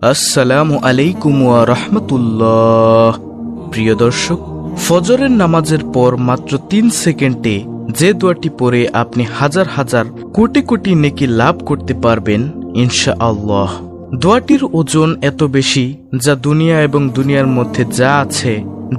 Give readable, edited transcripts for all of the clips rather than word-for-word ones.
আসসালামু আলাইকুম ওয়া রাহমাতুল্লাহ। প্রিয় দর্শক, ফজরের নামাজের পর মাত্র ৩ সেকেন্ডে যে দোয়াটি পড়ে আপনি হাজার হাজার কোটি কোটি নেকি লাভ করতে পারবেন ইনশাআল্লাহ। দোয়াটির ওজন এত বেশি যা দুনিয়া এবং দুনিয়ার মধ্যে যা আছে,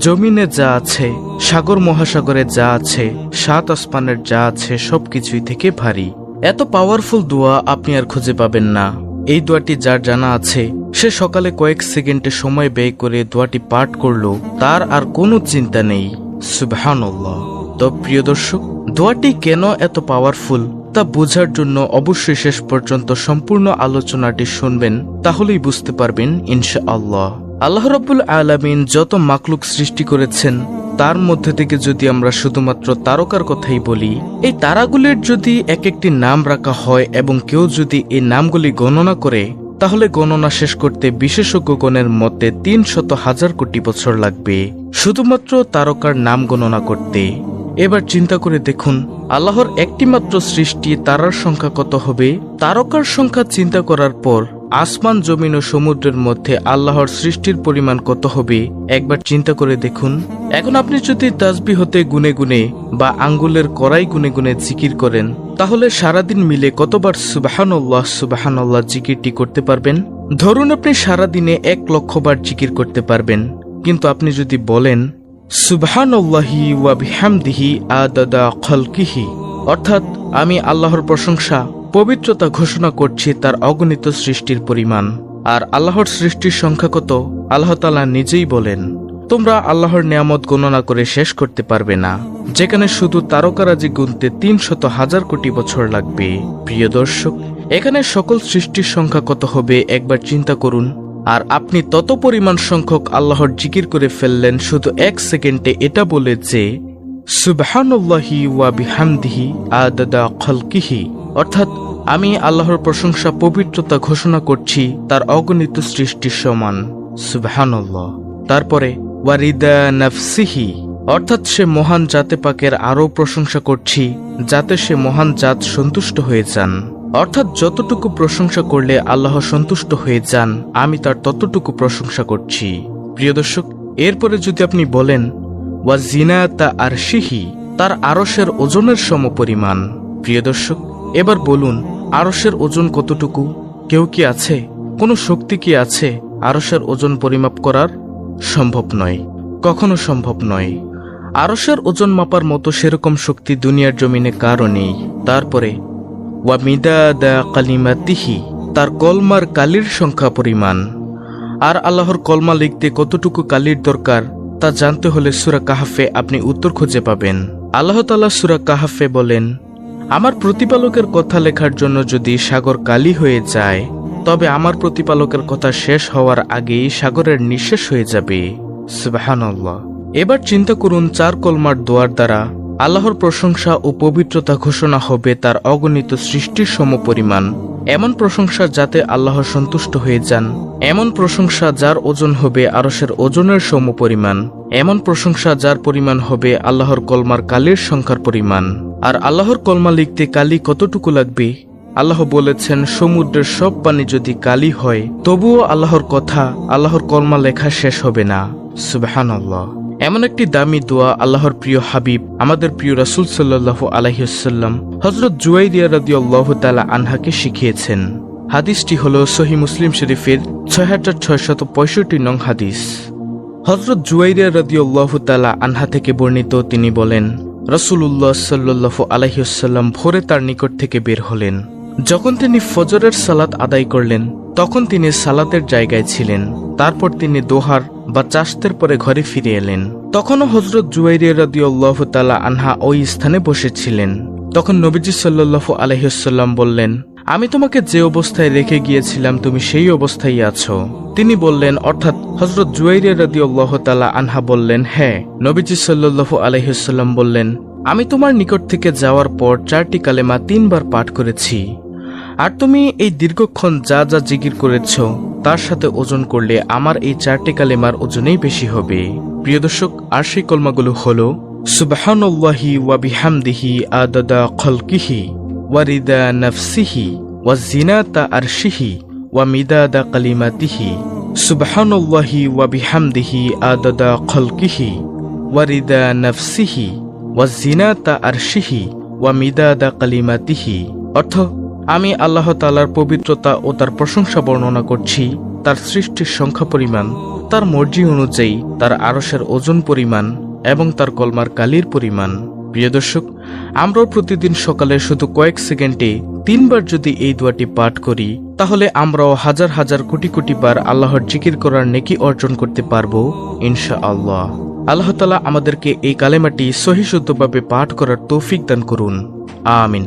জমিনে যা আছে, সাগর মহাসাগরে যা আছে, সাত আসমানের যা আছে সবকিছুই থেকে ভারী। এত পাওয়ারফুল দোয়া আপনি আর খুঁজে পাবেন না। এই দোয়াটি যার জানা আছে সে সকালে কয়েক সেকেন্ডে সময় ব্যয় করে দোয়াটি পাঠ করলো, তার আর কোনো চিন্তা নেই। সুবহানাল্লাহ। তো প্রিয় দর্শক, দোয়াটি কেন এত পাওয়ারফুল তা বোঝার জন্য অবশ্যই শেষ পর্যন্ত সম্পূর্ণ আলোচনাটি শুনবেন, তাহলেই বুঝতে পারবেন ইনশাআল্লাহ। আল্লাহ রাব্বুল আলামিন যত মাখলুক সৃষ্টি করেছেন তার মধ্যে থেকে যদি আমরা শুধুমাত্র তারকার কথাই বলি, এই তারাগুলির যদি এক একটি নাম রাখা হয় এবং কেউ যদি এই নামগুলি গণনা করে, তাহলে গণনা শেষ করতে বিশেষজ্ঞগণের মতে ৩০০,০০০ কোটি বছর লাগবে শুধুমাত্র তারকার নাম গণনা করতে। এবার চিন্তা করে দেখুন, আল্লাহর একটি মাত্র সৃষ্টি তারার সংখ্যা কত হবে। তারকার সংখ্যা চিন্তা করার পর আসমান, জমিন ও সমুদ্রের মধ্যে আল্লাহর সৃষ্টির পরিমাণ কত হবে একবার চিন্তা করে দেখুন। এখন আপনি যদি তাসবিহ হতে গুনে গুনে বা আঙ্গুলের কড়াই গুনে গুনে জিকির করেন, তাহলে সারাদিন মিলে কতবার সুবহানাল্লাহ সুবহানাল্লাহ জিকিরটি করতে পারবেন? ধরুন আপনি সারাদিনে ১,০০,০০০ বার জিকির করতে পারবেন, কিন্তু আপনি যদি বলেন সুবহানাল্লাহি ওয়া বিহামদিহি আদাদা খালকিহি, অর্থাৎ আমি আল্লাহর প্রশংসা, পবিত্রতা ঘোষণা করছি তার অগণিত সৃষ্টির পরিমাণ। আর আল্লাহর সৃষ্টির সংখ্যা কত আল্লাহ তাআলা নিজেই বলেন, তোমরা আল্লাহর নিয়ামত গণনা করে শেষ করতে পারবে না, যেখানে শুধু তারকারাজি গুনতে ৩০০,০০০ কোটি বছর লাগবে। প্রিয় দর্শক, এখানে সকল সৃষ্টির সংখ্যা কত হবে একবার চিন্তা করুন। আর আপনি তত পরিমাণ সংখ্যক আল্লাহর জিকির করে ফেললেন শুধু ১ সেকেন্ডে এটা বলে যে সুবহানাল্লাহি ওয়া বিহামদিহি আদাদা খালকিহি, অর্থাৎ আমি আল্লাহর প্রশংসা, পবিত্রতা ঘোষণা করছি তার অগণিত সৃষ্টির সমান। সুবহানাল্লাহ। তারপরে ওয়ারিদা নাফসিহি, অর্থাৎ সে মহান জাতে পাকের আরও প্রশংসা করছি যাতে সে মহান জাত সন্তুষ্ট হয়ে যান, অর্থাৎ যতটুকু প্রশংসা করলে আল্লাহ সন্তুষ্ট হয়ে যান আমি তার ততটুকু প্রশংসা করছি। প্রিয় দর্শক, এরপরে যদি আপনি বলেন ওয়া জিনাতা আরশিহি, তার আরশের ওজনের সমপরিমাণ। প্রিয় দর্শক, এবার বলুন আরশের ওজন কতটুকু? কেউ কি আছে, কোনো শক্তি কি আছে আরশের ওজন পরিমাপ করার? সম্ভব নয়, কখনো সম্ভব নয়। আরশের ওজন মাপার মতো সেরকম শক্তি দুনিয়ার জমিনে কারও নেই। তারপরে ওয়া মিদাদা কালিমাতিহি, তার কলমার কালির সংখ্যা পরিমাণ। আর আল্লাহর কলমা লিখতে কতটুকু কালির দরকার তা জানতে হলে সূরা কাহফে আপনি উত্তর খুঁজে পাবেন। আল্লাহ তাআলা সূরা কাহফে বলেন, আমার প্রতিপালকের কথা লেখার জন্য যদি সাগর কালি হয়ে যায়, তবে আমার প্রতিপালকের কথা শেষ হওয়ার আগেই সাগরের নিঃশেষ হয়ে যাবে। সুবহানাল্লাহ। এবার চিন্তা করুন, ৪ কলমার দোয়ার দ্বারা আল্লাহর প্রশংসা ও পবিত্রতা ঘোষণা হবে তার অগণিত সৃষ্টির সমপরিমাণ। এমন প্রশংসা যাতে আল্লাহ সন্তুষ্ট হয়ে যান, এমন প্রশংসা যার ওজন হবে আরশের ওজনের সমপরিমাণ, এমন প্রশংসা যার পরিমাণ হবে আল্লাহর কলমার কালির সংখ্যার পরিমাণ। আর আল্লাহর কলমা লিখতে কালি কতটুকু লাগবে? আল্লাহ বলেছেন, সমুদ্রের সব পানি যদি কালি হয় তবুও আল্লাহর কথা, আল্লাহর কলমা লেখা শেষ হবে না। সুবহানাল্লাহ। এমন একটি দামি দোয়া আল্লাহর প্রিয় হাবিব, আমাদের প্রিয় রাসূল সাল্লাল্লাহু আলাইহি ওয়াসাল্লাম হযরত জুয়াইরিয়া রাদিয়াল্লাহু তাআলা আনহাকে শিখিয়েছেন। হাদিসটি হলো সহিহ মুসলিম শরীফের ৬৬৬৫ নং হাদিস। হযরত জুয়াইরিয়া রাদিয়াল্লাহু তাআলা আনহা থেকে বর্ণিত, তিনি বলেন, রাসূলুল্লাহ সাল্লাল্লাহু আলাইহি ওয়াসাল্লাম ভোরে তার নিকট থেকে বের হলেন। যখন তিনি ফজরের সালাত আদায় করলেন তখন তিনি সালাতের জায়গায় ছিলেন। তারপর তিনি দোহার বা চাশতের পরে ঘরে ফিরে এলেন। তখনও হযরত জুয়াইরিয়া রাদিয়াল্লাহু তাআলা আনহা ওই স্থানে বসেছিলেন। তখন নবীজি সাল্লাল্লাহু আলাইহি ওয়াসাল্লাম বললেন, আমি তোমাকে যে অবস্থায় রেখে গিয়েছিলাম তুমি সেই অবস্থায় আছো। তিনি বললেন, অর্থাৎ হযরত জুয়াইরিয়া রাদিয়াল্লাহু তাআলা আনহা বললেন, হ্যাঁ। নবীজি সাল্লাল্লাহু আলাইহি ওয়াসাল্লাম বললেন, আমি তোমার নিকট থেকে যাওয়ার পর ৪টি কালেমা ৩ বার পাঠ করেছি। আর তুমি এই দীর্ঘক্ষণ যা যা জিকির করেছ তার সাথে ওজন করলে আমার এই ৪টি কালেমার ওজনেই বেশি হবে। প্রিয় দর্শক, আর সেই কলমাগুলো হলো সুবহানাল্লাহি ওয়া বিহামদিহি আদাদা খালকিহি ওয়ারিদা নাফসিহি ওয়া জিনাতা আরশিহি ওয়া মিদাদা কালিমাতিহি, সুবহানাল্লাহি ওয়া বিহামদিহি আদাদা খলকিহি ওয়া রিদা নাফসিহি ওয়া জিনাতা আরশিহি ওয়া মিদাদা কালিমাতিহি। অর্থ, আমি আল্লাহ তাআলার পবিত্রতা ও তার প্রশংসা বর্ণনা করছি, তার সৃষ্টির সংখ্যা পরিমাণ, তার মর্জি অনুযায়ী তার আরশের ওজন পরিমাণ এবং তার কলমার কালির পরিমাণ। প্রিয় দর্শক, আমরাও প্রতিদিন সকালে শুধু কয়েক সেকেন্ডে 3 বার যদি এই দোয়াটি পাঠ করি, তাহলে আমরাও হাজার হাজার কোটি কোটি বার আল্লাহর জিকির করার নেকি অর্জন করতে পারবো ইনশাআল্লাহ। আল্লাহ তাআলা আমাদেরকে এই কালেমাটি সহিশুদ্ধভাবে পাঠ করার তৌফিক দান করুন। আমিন।